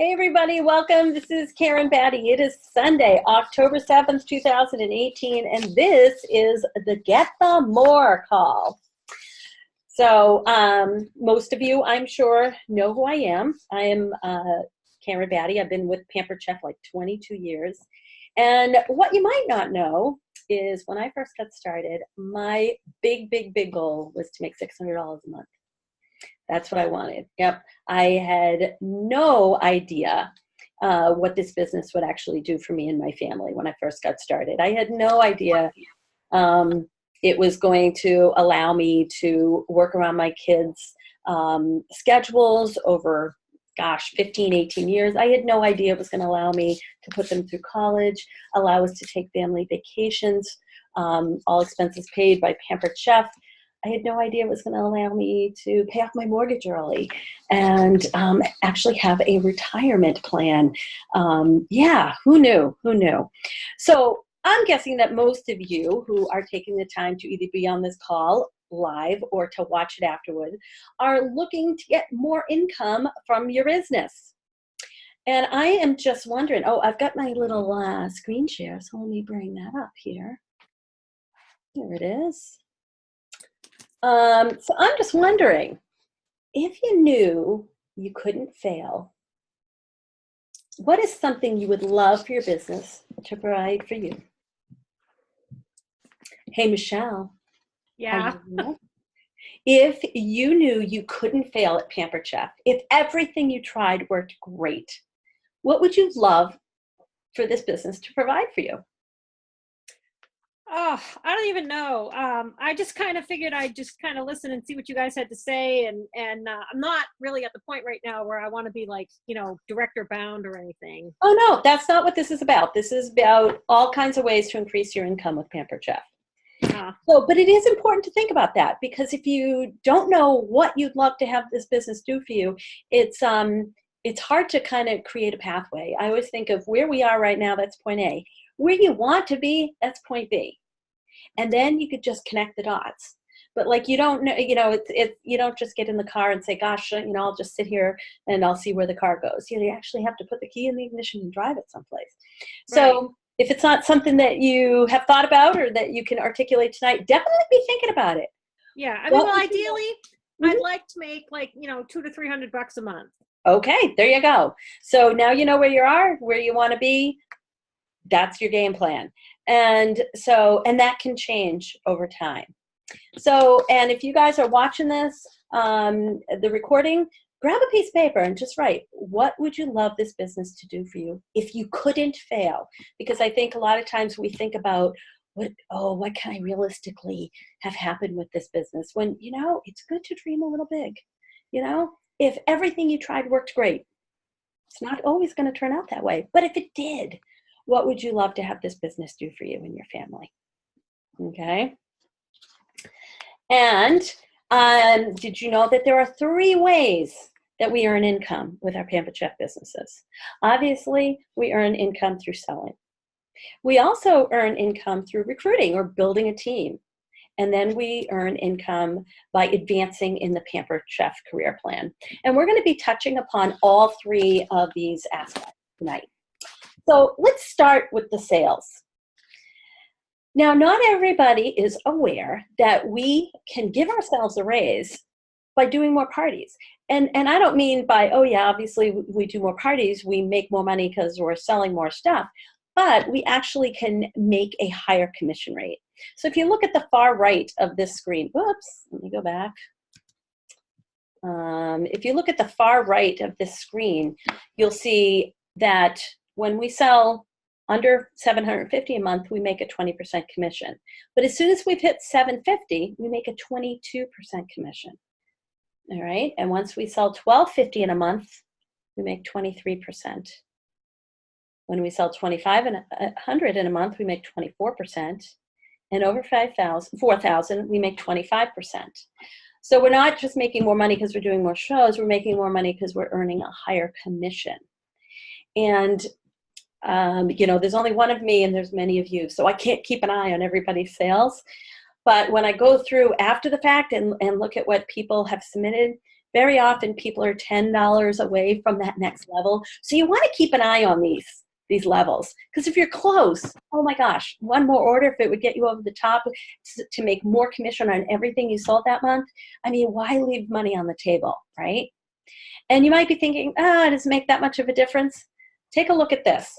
Hey everybody, welcome. This is Karen Batty. It is Sunday, October 7th, 2018, and this is the Get the More call. So most of you, I'm sure, know who I am. I am Karen Batty. I've been with Pampered Chef like 22 years. And what you might not know is when I first got started, my big goal was to make $600 a month. That's what I wanted. Yep. I had no idea what this business would actually do for me and my family when I first got started. I had no idea it was going to allow me to work around my kids' schedules over, 15, 18 years. I had no idea it was going to allow me to put them through college, allow us to take family vacations, all expenses paid by Pampered Chef. I had no idea it was going to allow me to pay off my mortgage early and actually have a retirement plan. Yeah, who knew? Who knew? So I'm guessing that most of you who are taking the time to either be on this call live or to watch it afterward are looking to get more income from your business. And I am just wondering, I've got my little screen share, so let me bring that up here. There it is. So I'm just wondering, if you knew you couldn't fail, what is something you would love for your business to provide for you? Hey, Michelle. Yeah. If you knew you couldn't fail at Pampered Chef, if everything you tried worked great, what would you love for this business to provide for you? Oh, I don't even know. I just kind of figured I'd just kind of listen and see what you guys had to say. And I'm not really at the point right now where I want to be like, director bound or anything. Oh, no, that's not what this is about. This is about all kinds of ways to increase your income with Pampered Chef. But it is important to think about that, because if you don't know what you'd love to have this business do for you, it's hard to kind of create a pathway. I always think of where we are right now, that's point A. Where you want to be, that's point B. And then you could just connect the dots. But like, you don't know, you don't just get in the car and say, gosh, I'll just sit here and I'll see where the car goes. You actually have to put the key in the ignition and drive it someplace. So right. If it's not something that you have thought about or that you can articulate tonight, definitely be thinking about it. Yeah. I mean, ideally, I'd like to make like, $200 to $300 a month. Okay, there you go. So now you know where you are, where you want to be. That's your game plan. And that can change over time. So, and if you guys are watching this, the recording, grab a piece of paper and just write, what would you love this business to do for you if you couldn't fail? Because I think a lot of times we think about, what can I realistically have happened with this business? When, it's good to dream a little big. If everything you tried worked great, it's not always going to turn out that way. But if it did, what would you love to have this business do for you and your family? Okay. And did you know that there are 3 ways that we earn income with our Pampered Chef businesses? Obviously, we earn income through selling. We also earn income through recruiting or building a team. And then we earn income by advancing in the Pampered Chef career plan. And we're going to be touching upon all 3 of these aspects tonight. So let's start with the sales. Now, not everybody is aware that we can give ourselves a raise by doing more parties. And I don't mean by, obviously we do more parties, we make more money because we're selling more stuff, but we actually can make a higher commission rate. So if you look at the far right of this screen, whoops, let me go back. If you look at the far right of this screen, you'll see that when we sell under $750 a month, we make a 20% commission. But as soon as we've hit $750, we make a 22% commission. All right, and once we sell $1,250 in a month, we make 23%. When we sell $2,500 in a month, we make 24%. And over $4,000, we make 25%. So we're not just making more money because we're doing more shows, we're making more money because we're earning a higher commission. And there's only one of me and there's many of you, so I can't keep an eye on everybody's sales. But when I go through after the fact and look at what people have submitted, Very often people are $10 away from that next level. So you want to keep an eye on these levels. Because if you're close, oh my gosh, one more order, if it would get you over the top to make more commission on everything you sold that month, I mean, why leave money on the table, right? And you might be thinking, does it make that much of a difference? Take a look at this.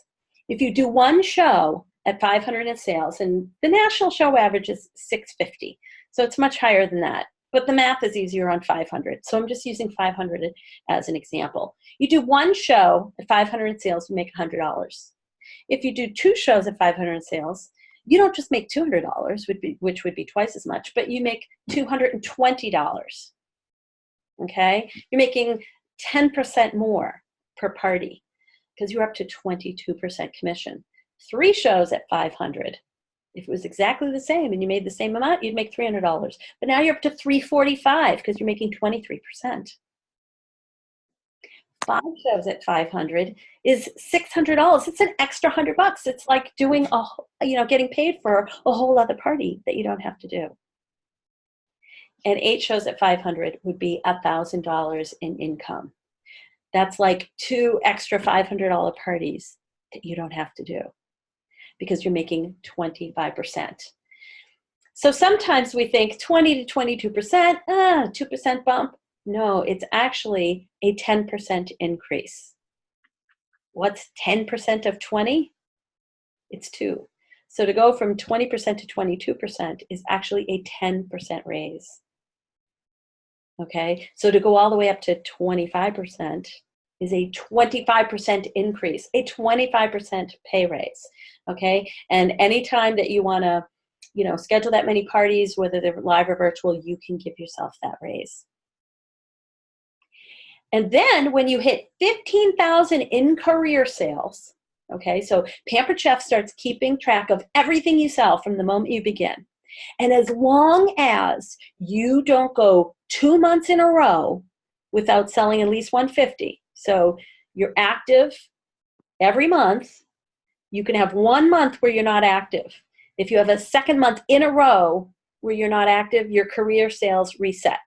If you do one show at 500 in sales, and the national show average is 650, so it's much higher than that. But the math is easier on 500, so I'm just using 500 as an example. You do one show at 500 in sales, you make $100. If you do two shows at 500 in sales, you don't just make $200, which would be twice as much, but you make $220. Okay? You're making 10% more per party because you're up to 22% commission. 3 shows at 500. If it was exactly the same and you made the same amount, you'd make $300. But now you're up to $345 because you're making 23%. 5 shows at 500 is $600. It's an extra $100. It's like doing getting paid for a whole other party that you don't have to do. And 8 shows at 500 would be $1,000 in income. That's like 2 extra $500 parties that you don't have to do because you're making 25%. So sometimes we think 20 to 22%, 2% bump. No, it's actually a 10% increase. What's 10% of 20? It's 2. So to go from 20% to 22% is actually a 10% raise. Okay, so to go all the way up to 25% is a 25% increase, a 25% pay raise. Okay, and anytime that you want to, schedule that many parties, whether they're live or virtual, you can give yourself that raise. And then when you hit 15,000 in career sales, okay, so Pampered Chef starts keeping track of everything you sell from the moment you begin. And as long as you don't go 2 months in a row without selling at least 150, so you're active every month, you can have 1 month where you're not active. If you have a second month in a row where you're not active, your career sales reset.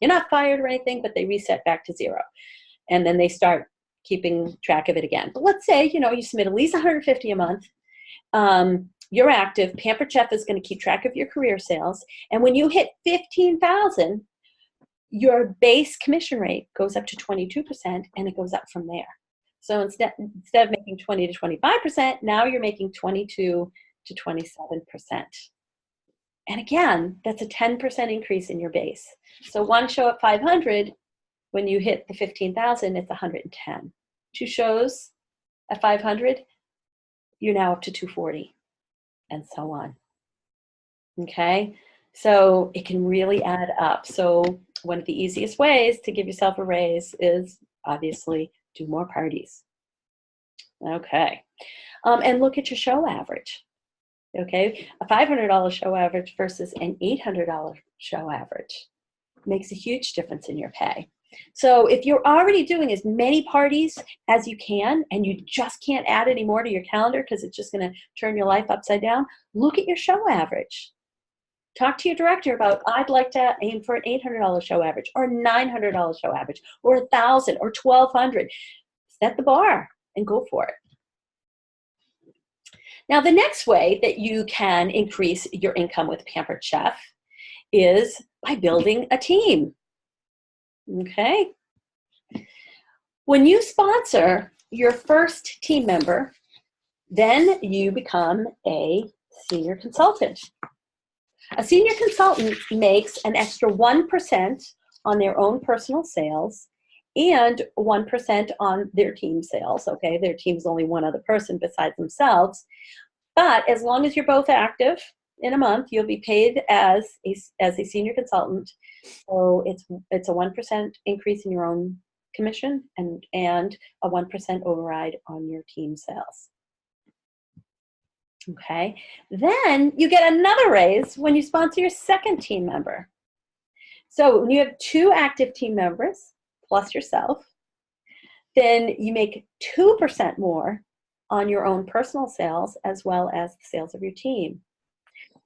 You're not fired or anything, but they reset back to 0. And then they start keeping track of it again. But let's say, you submit at least 150 a month. You're active. Pampered Chef is going to keep track of your career sales. And when you hit 15,000, your base commission rate goes up to 22%, and it goes up from there. So instead of making 20 to 25%, now you're making 22 to 27%. And again, that's a 10% increase in your base. So 1 show at 500, when you hit the 15,000, it's 110. 2 shows at 500, you're now up to 240, and so on. Okay, so it can really add up. So one of the easiest ways to give yourself a raise is obviously do more parties. Okay, and look at your show average. Okay, a $500 show average versus an $800 show average makes a huge difference in your pay. So if you're already doing as many parties as you can and you just can't add any more to your calendar because it's just going to turn your life upside down, look at your show average. Talk to your director about, I'd like to aim for an $800 show average or $900 show average or $1,000 or $1,200. Set the bar and go for it. Now, the next way that you can increase your income with Pampered Chef is by building a team. Okay? When you sponsor your first team member, then you become a senior consultant. A senior consultant makes an extra 1% on their own personal sales and 1% on their team sales, okay? Their team's only one other person besides themselves. But as long as you're both active in a month, you'll be paid as a senior consultant. So it's a 1% increase in your own commission and a 1% override on your team sales. Okay, then you get another raise when you sponsor your second team member. So when you have 2 active team members plus yourself, then you make 2% more on your own personal sales as well as the sales of your team.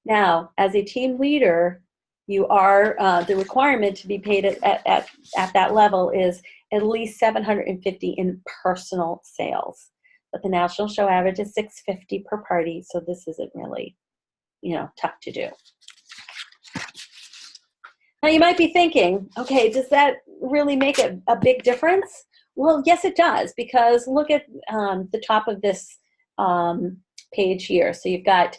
Now, as a team leader, you are, the requirement to be paid at that level is at least 750 in personal sales. But the national show average is 650 per party, so this isn't really, tough to do. Now you might be thinking, okay, does that really make a big difference? Well, yes, it does, because look at the top of this page here. So you've got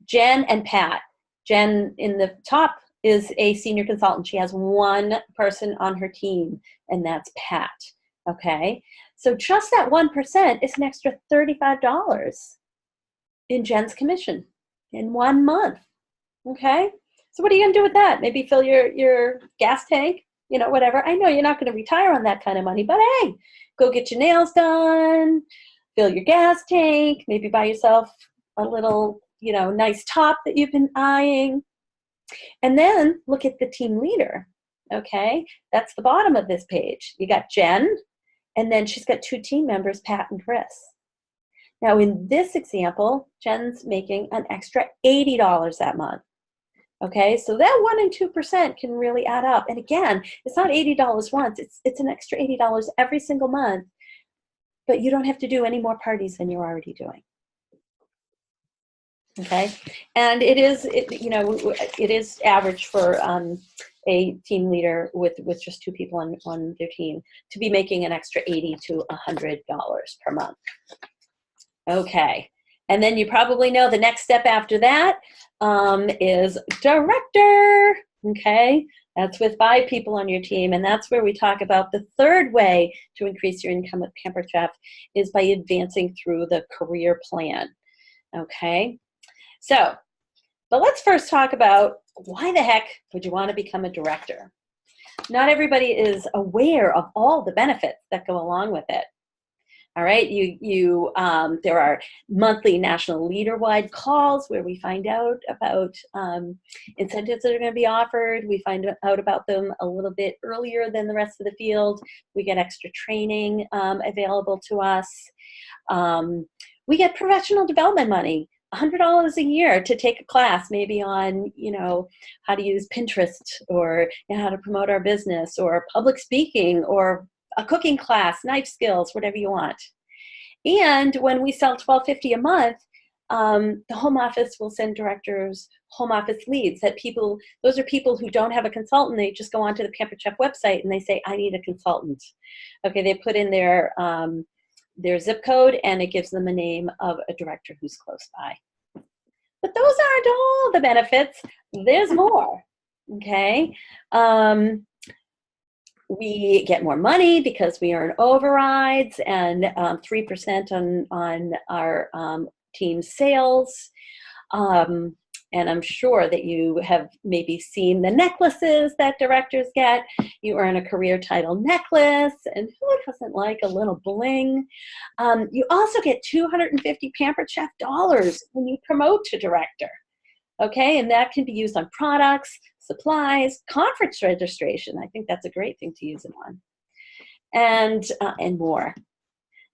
Jen and Pat. Jen in the top is a senior consultant. She has one person on her team, and that's Pat, okay? So just that 1% is an extra $35 in Jen's commission in 1 month, okay? So what are you gonna do with that? Maybe fill your gas tank, whatever. I know you're not gonna retire on that kind of money, but hey, go get your nails done, fill your gas tank, maybe buy yourself a little, nice top that you've been eyeing. And then look at the team leader, okay? That's the bottom of this page. You got Jen, and then she's got 2 team members, Pat and Chris. Now in this example, Jen's making an extra $80 that month. Okay, so that 1 and 2% can really add up. And again, it's not $80 once, it's an extra $80 every single month, but you don't have to do any more parties than you're already doing. Okay, and it is average for a team leader with just 2 people on their team to be making an extra $80 to $100 per month. Okay, and then you probably know the next step after that is director. Okay, that's with 5 people on your team, and that's where we talk about the third way to increase your income at Pampered Chef is by advancing through the career plan. Okay. So, but let's first talk about why the heck would you want to become a director? Not everybody is aware of all the benefits that go along with it. All right, there are monthly national leader-wide calls where we find out about incentives that are going to be offered. We find out about them a little bit earlier than the rest of the field. We get extra training available to us. We get professional development money. $100 a year to take a class maybe on, how to use Pinterest or how to promote our business or public speaking or a cooking class, knife skills, whatever you want. And when we sell $12.50 a month, the home office will send directors home office leads. Those are people who don't have a consultant. They just go onto the Pampered Chef website and they say, I need a consultant. Okay, they put in their zip code and it gives them a name of a director who's close by. But those aren't all the benefits. There's more, okay? We get more money because we earn overrides and 3% on our team sales. And I'm sure that you have maybe seen the necklaces that directors get. You earn a career title necklace, and who doesn't like a little bling? You also get 250 Pampered Chef dollars when you promote to director. Okay, and that can be used on products, supplies, conference registration. I think that's a great thing to use it on, and more.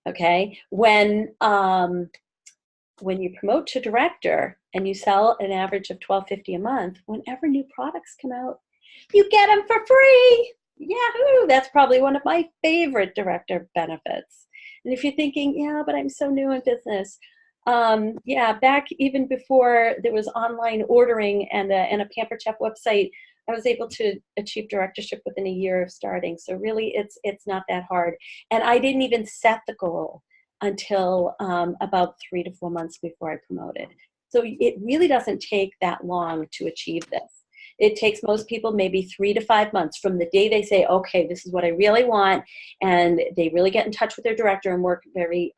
Okay, when you promote to director and you sell an average of $12.50 a month, whenever new products come out, you get them for free. Yahoo! That's probably one of my favorite director benefits. And if you're thinking, yeah, but I'm so new in business, back even before there was online ordering and a Pampered Chef website, I was able to achieve directorship within a year of starting. So really, it's not that hard. And I didn't even set the goal until about 3 to 4 months before I promoted. So it really doesn't take that long to achieve this. It takes most people maybe 3 to 5 months from the day they say, okay, this is what I really want, and they really get in touch with their director and work very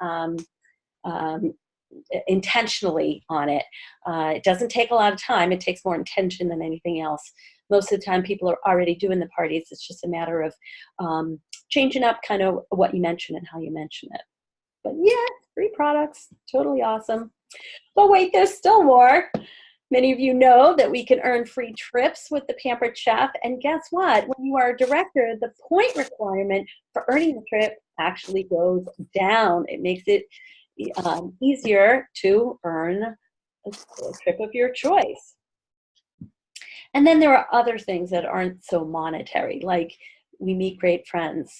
intentionally on it. It doesn't take a lot of time. It takes more intention than anything else. Most of the time people are already doing the parties. It's just a matter of changing up kind of what you mention and how you mention it. But yeah, free products, totally awesome. But wait, there's still more. Many of you know that we can earn free trips with the Pampered Chef. And guess what? When you are a director, the point requirement for earning the trip actually goes down. It makes it easier to earn a trip of your choice. And then there are other things that aren't so monetary, like we meet great friends.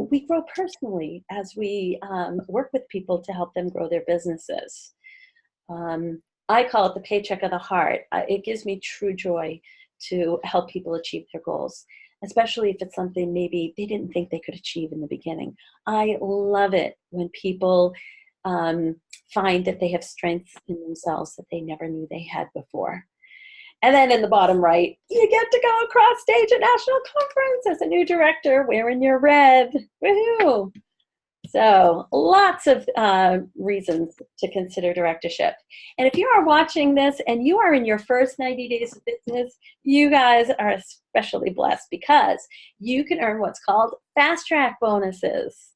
We grow personally as we work with people to help them grow their businesses. I call it the paycheck of the heart. It gives me true joy to help people achieve their goals, especially if it's something maybe they didn't think they could achieve in the beginning. I love it when people find that they have strengths in themselves that they never knew they had before. And then in the bottom right, you get to go across stage at national conference as a new director wearing your red. Woohoo! So lots of reasons to consider directorship. And if you are watching this and you are in your first 90 days of business, you guys are especially blessed because you can earn what's called fast track bonuses.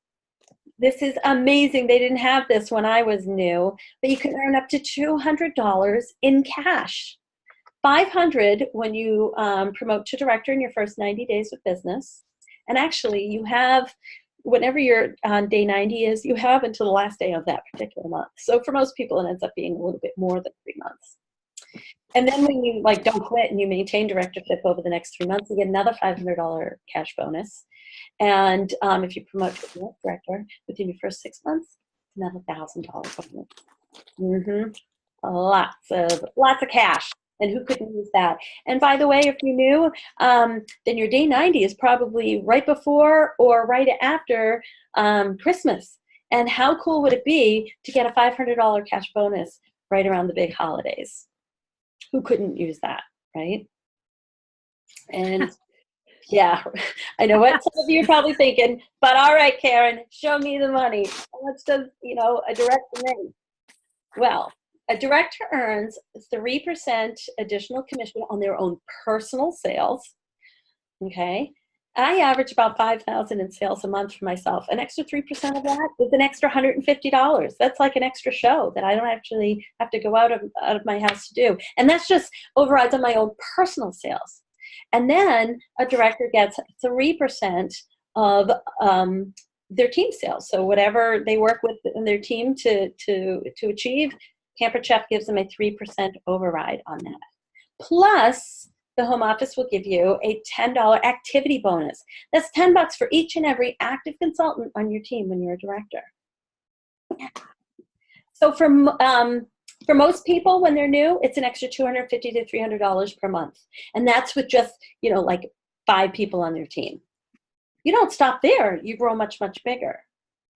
This is amazing. They didn't have this when I was new, but you can earn up to $200 in cash. $500 when you promote to director in your first 90 days of business. And actually, you have, whenever your day 90 is, you have until the last day of that particular month. So for most people, it ends up being a little bit more than 3 months. And then when you don't quit and you maintain directorship over the next 3 months, you get another $500 cash bonus. And if you promote to director within your first 6 months, another $1,000 bonus. Lots of cash. And who couldn't use that? And by the way, if you knew, then your day 90 is probably right before or right after Christmas. And how cool would it be to get a $500 cash bonus right around the big holidays? Who couldn't use that, right? And yeah, I know what some of you are probably thinking, but all right, Karen, show me the money. How much does, a director make? Well, a director earns 3% additional commission on their own personal sales, okay? I average about $5,000 in sales a month for myself. An extra 3% of that is an extra $150. That's like an extra show that I don't actually have to go out of my house to do. And that's just overrides on my own personal sales. And then a director gets 3% of their team sales. So whatever they work with in their team to achieve, Pampered Chef gives them a 3% override on that. Plus, the home office will give you a $10 activity bonus. That's $10 for each and every active consultant on your team when you're a director. So for most people, when they're new, it's an extra $250 to $300 per month. And that's with just, 5 people on their team. You don't stop there. You grow much, much bigger.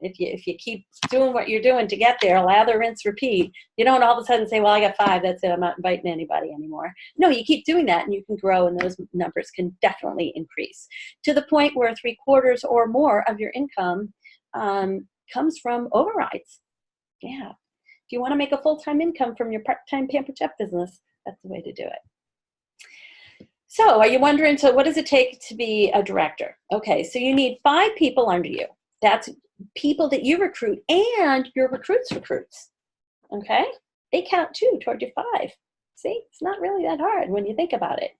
If you keep doing what you're doing to get there, lather, rinse, repeat, you don't all of a sudden say, well, I got 5, that's it, I'm not inviting anybody anymore. No, you keep doing that and you can grow, and those numbers can definitely increase to the point where 3/4 or more of your income comes from overrides. Yeah. If you want to make a full-time income from your part-time Pampered Chef business, that's the way to do it. So are you wondering, so what does it take to be a director? Okay, so you need 5 people under you. That's people that you recruit and your recruits. Okay? They count too toward your 5. See, it's not really that hard when you think about it.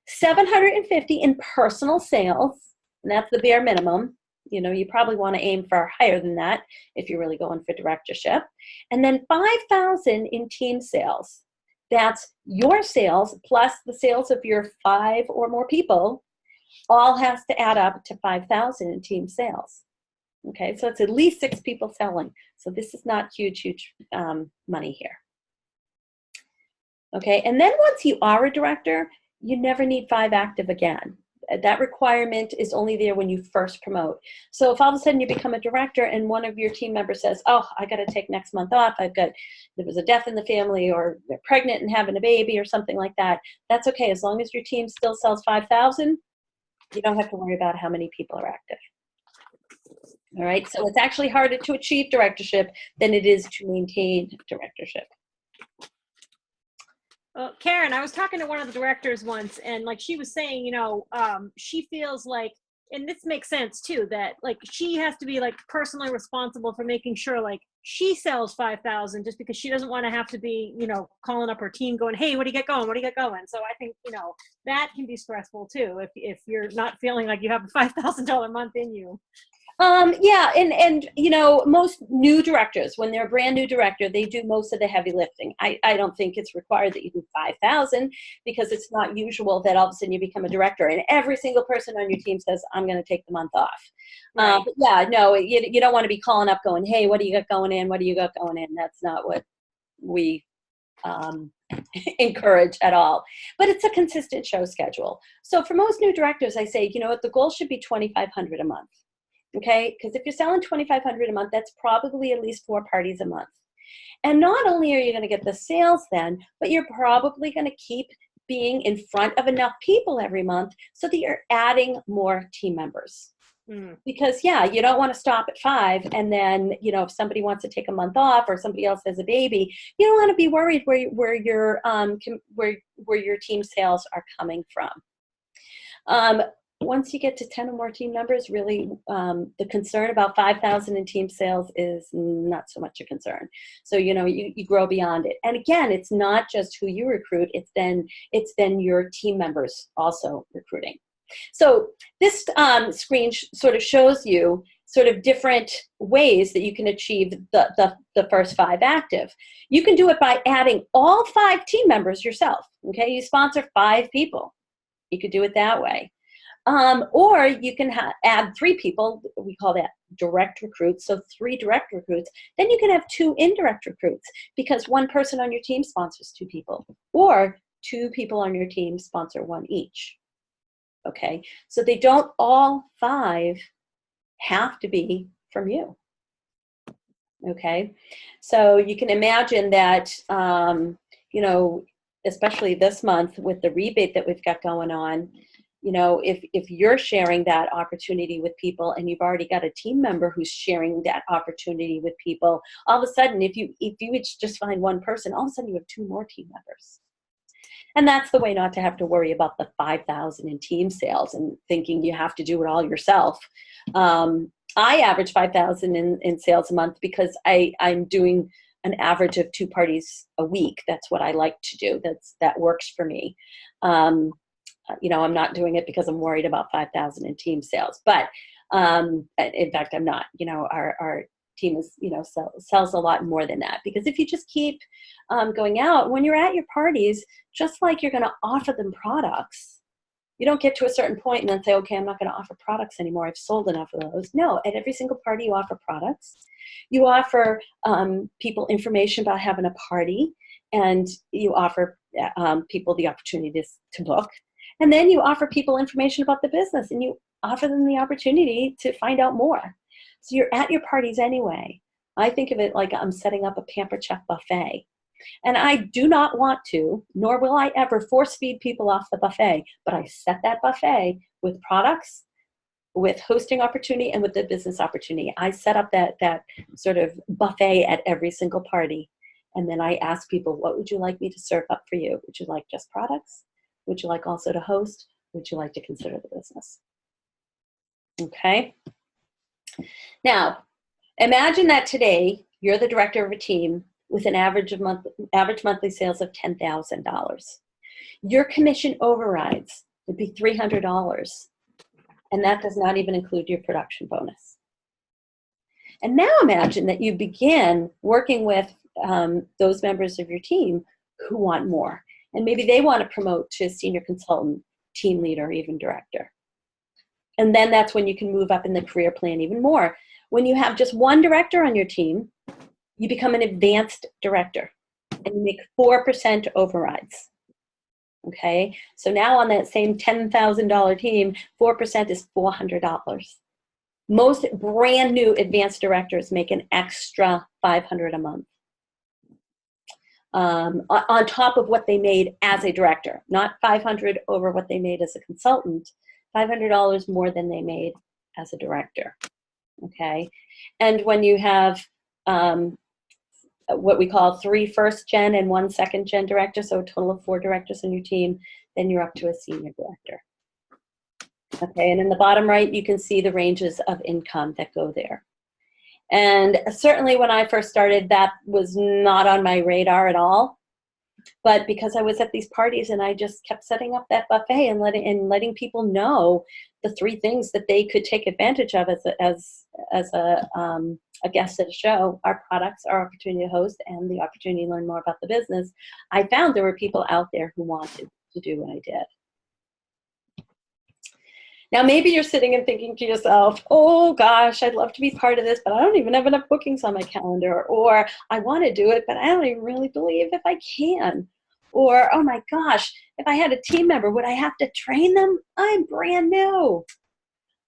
750 in personal sales, and that's the bare minimum. You probably want to aim for higher than that if you're really going for directorship. And then 5,000 in team sales. That's your sales plus the sales of your 5 or more people, all has to add up to 5,000 in team sales. Okay, so it's at least 6 people selling. So this is not huge money here. Okay, and then once you are a director, you never need 5 active again. That requirement is only there when you first promote. So if all of a sudden you become a director and one of your team members says, oh, I got to take next month off, there was a death in the family, or they're pregnant and having a baby or something like that, that's okay. As long as your team still sells 5,000, you don't have to worry about how many people are active. All right, so it's actually harder to achieve directorship than it is to maintain directorship. Karen, I was talking to one of the directors once, and she was saying, she feels like, and this makes sense too, that she has to be personally responsible for making sure she sells 5,000, just because she doesn't want to have to be, calling up her team going, hey, what do you get going? What do you get going? So I think, that can be stressful too, if you're not feeling like you have a $5,000 month in you. Yeah, and you know, most new directors, when they're a brand new director, they do most of the heavy lifting. I don't think it's required that you do 5,000 because it's not usual that all of a sudden you become a director and every single person on your team says, I'm going to take the month off. Right. But yeah, no, you don't want to be calling up going, hey, what do you got going in? What do you got going in? That's not what we encourage at all. But it's a consistent show schedule. So for most new directors, I say, you know what, the goal should be 2,500 a month. Okay, because if you're selling 2,500 a month, that's probably at least 4 parties a month. And not only are you going to get the sales then, but you're probably going to keep being in front of enough people every month so that you're adding more team members. Because yeah, you don't want to stop at 5 and then, you know, if somebody wants to take a month off or somebody else has a baby, you don't want to be worried where your team sales are coming from. Once you get to 10 or more team members, really, the concern about 5,000 in team sales is not so much a concern. So, you know, you grow beyond it. And again, it's not just who you recruit, it's then your team members also recruiting. So this screen sort of shows you sort of different ways that you can achieve the first 5 active. You can do it by adding all 5 team members yourself. Okay, you sponsor 5 people. You could do it that way. Or you can add 3 people, we call that direct recruits, so 3 direct recruits. Then you can have 2 indirect recruits because 1 person on your team sponsors 2 people, or 2 people on your team sponsor 1 each. Okay, so they don't all 5 have to be from you. Okay, so you can imagine that, you know, especially this month with the rebate that we've got going on, you know, if you're sharing that opportunity with people and you've already got a team member who's sharing that opportunity with people, all of a sudden, if you each just find 1 person, all of a sudden you have 2 more team members. And that's the way not to have to worry about the 5,000 in team sales and thinking you have to do it all yourself. I average 5,000 in sales a month because I'm doing an average of 2 parties a week. That's what I like to do. That works for me. You know, I'm not doing it because I'm worried about 5,000 in team sales, but in fact, I'm not. You know, our team is, you know, sells a lot more than that, because if you just keep going out, when you're at your parties, just like you're going to offer them products, you don't get to a certain point and then say, okay, I'm not going to offer products anymore. I've sold enough of those. No, at every single party you offer products. You offer people information about having a party, and you offer people the opportunity to book. And then you offer people information about the business, and you offer them the opportunity to find out more. So you're at your parties anyway. I think of it like I'm setting up a Pampered Chef buffet. And I do not want to, nor will I ever force feed people off the buffet, but I set that buffet with products, with hosting opportunity, and with the business opportunity. I set up that sort of buffet at every single party. And then I ask people, what would you like me to serve up for you? Would you like just products? Would you like also to host? Would you like to consider the business? Okay. Now, imagine that today you're the director of a team with an average monthly sales of $10,000. Your commission overrides would be $300, and that does not even include your production bonus. And now imagine that you begin working with those members of your team who want more, and maybe they want to promote to senior consultant, team leader, or even director. And then that's when you can move up in the career plan even more. When you have just 1 director on your team, you become an advanced director and you make 4% overrides. Okay, so now on that same $10,000 team, 4% is $400. Most brand new advanced directors make an extra $500 a month. On top of what they made as a director, not $500 over what they made as a consultant, $500 more than they made as a director. Okay, and when you have what we call 3 first-gen and 1 second-gen director, so a total of 4 directors on your team, then you're up to a senior director. Okay, and in the bottom right, you can see the ranges of income that go there. And certainly when I first started, that was not on my radar at all. But because I was at these parties and I just kept setting up that buffet and letting people know the three things that they could take advantage of as a guest at a show: our products, our opportunity to host, and the opportunity to learn more about the business. I found there were people out there who wanted to do what I did. Now, maybe you're sitting and thinking to yourself, oh gosh, I'd love to be part of this, but I don't even have enough bookings on my calendar. Or I want to do it, but I don't even really believe if I can. Or, oh my gosh, if I had a team member, would I have to train them? I'm brand new.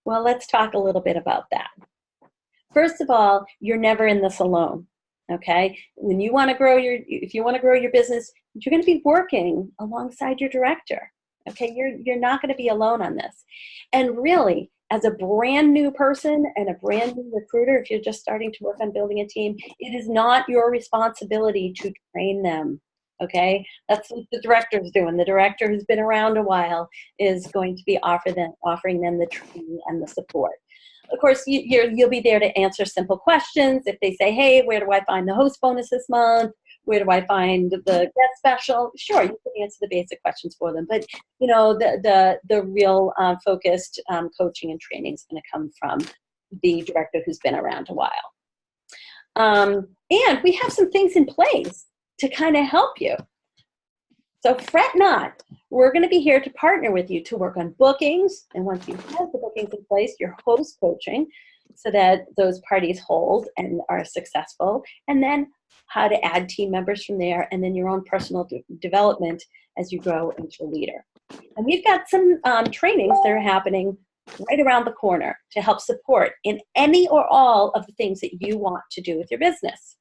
Well, let's talk a little bit about that. First of all, you're never in this alone. Okay? When you want to grow if you want to grow your business, you're going to be working alongside your director. Okay, you're not going to be alone on this. And really, as a brand new person and a brand new recruiter, if you're just starting to work on building a team, it is not your responsibility to train them. Okay, that's what the director is doing. The director who's been around a while is going to be offering them the training and the support. Of course, you'll be there to answer simple questions. If they say, hey, where do I find the host bonus this month? Where do I find the guest special? Sure, you can answer the basic questions for them. But, you know, the real focused coaching and training is going to come from the director who's been around a while. And we have some things in place to kind of help you. So fret not. We're going to be here to partner with you to work on bookings. And once you have the bookings in place, your host coaching so that those parties hold and are successful. And then how to add team members from there, and then your own personal development as you grow into a leader. And we've got some trainings that are happening right around the corner to help support in any or all of the things that you want to do with your business.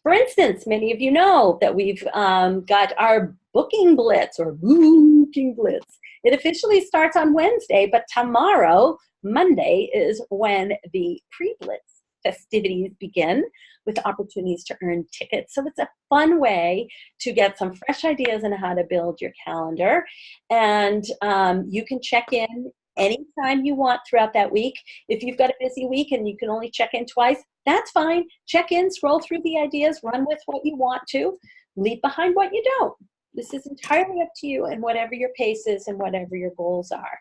For instance, many of you know that we've got our Booking Blitz or Booking Blitz. It officially starts on Wednesday, but tomorrow, Monday, is when the pre-Blitz festivities begin with opportunities to earn tickets. So it's a fun way to get some fresh ideas on how to build your calendar. And you can check in anytime you want throughout that week. If you've got a busy week and you can only check in twice, that's fine. Check in, scroll through the ideas, run with what you want to, leave behind what you don't. This is entirely up to you and whatever your pace is and whatever your goals are.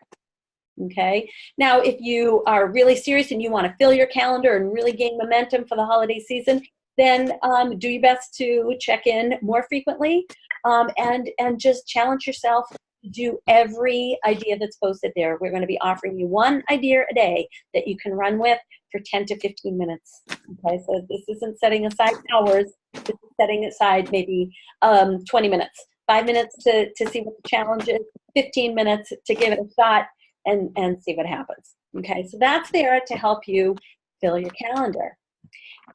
Okay. Now, if you are really serious and you want to fill your calendar and really gain momentum for the holiday season, then do your best to check in more frequently and just challenge yourself to do every idea that's posted there. We're going to be offering you one idea a day that you can run with for 10 to 15 minutes. Okay. So this isn't setting aside hours. This is setting aside maybe 20 minutes, 5 minutes to see what the challenge is, 15 minutes to give it a shot. And see what happens. Okay, so that's there to help you fill your calendar.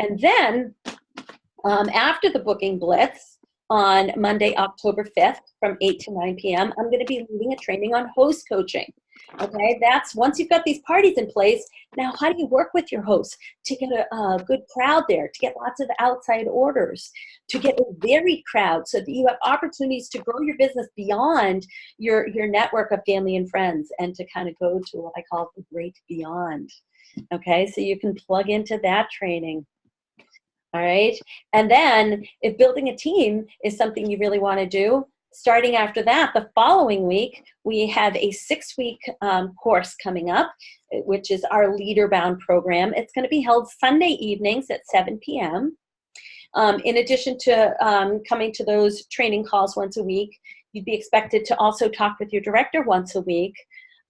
And then after the Booking Blitz on Monday, October 5th from 8 to 9 p.m., I'm going to be leading a training on host coaching. Okay, that's once you've got these parties in place, now how do you work with your hosts to get a good crowd there, to get lots of outside orders, to get a varied crowd so that you have opportunities to grow your business beyond your network of family and friends and to kind of go to what I call the great beyond. Okay, so you can plug into that training. All right, and then if building a team is something you really want to do, starting after that, the following week, we have a 6-week course coming up, which is our Leader Bound program. It's going to be held Sunday evenings at 7 p.m. In addition to coming to those training calls once a week, you'd be expected to also talk with your director once a week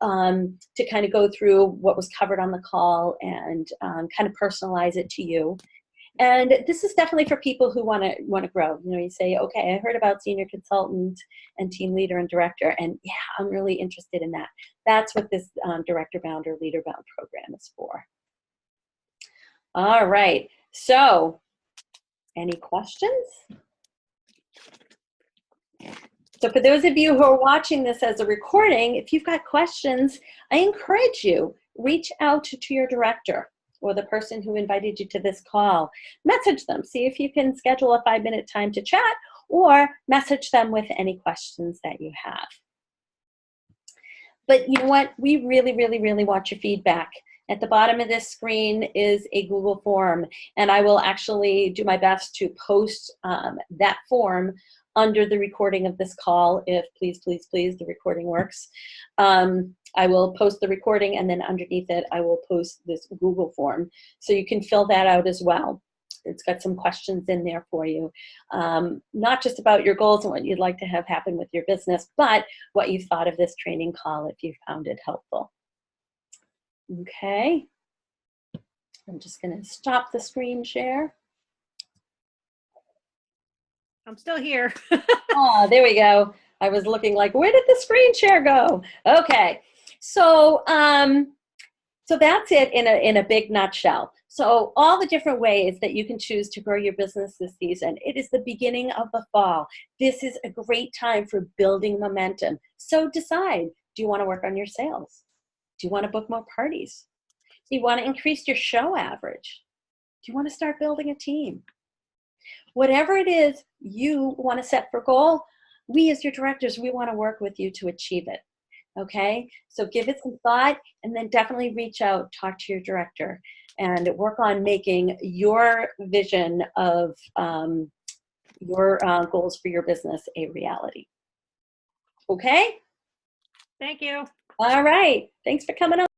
to kind of go through what was covered on the call and kind of personalize it to you. And this is definitely for people who want to grow. You know, you say, okay, I heard about senior consultant and team leader and director, and yeah, I'm really interested in that. That's what this Director Bound or Leader Bound program is for. All right. So, any questions? So for those of you who are watching this as a recording, if you've got questions, I encourage you, reach out to your director or the person who invited you to this call. Message them, see if you can schedule a 5-minute time to chat, or message them with any questions that you have. But you know what? We really, really, really want your feedback. At the bottom of this screen is a Google form, and I will actually do my best to post that form under the recording of this call, if please, please, please, the recording works. I will post the recording, and then underneath it, I will post this Google form. So you can fill that out as well. It's got some questions in there for you, not just about your goals and what you'd like to have happen with your business, but what you thought of this training call if you found it helpful. Okay. I'm just going to stop the screen share. I'm still here. Oh, there we go. I was looking like, where did the screen share go? Okay. So, so that's it in a big nutshell. So all the different ways that you can choose to grow your business this season. It is the beginning of the fall. This is a great time for building momentum. So decide, do you want to work on your sales? Do you want to book more parties? Do you want to increase your show average? Do you want to start building a team? Whatever it is you want to set for goal, we as your directors, we want to work with you to achieve it. Okay, so give it some thought, and then definitely reach out, talk to your director, and work on making your vision of your goals for your business a reality. Okay? Thank you. All right. Thanks for coming on.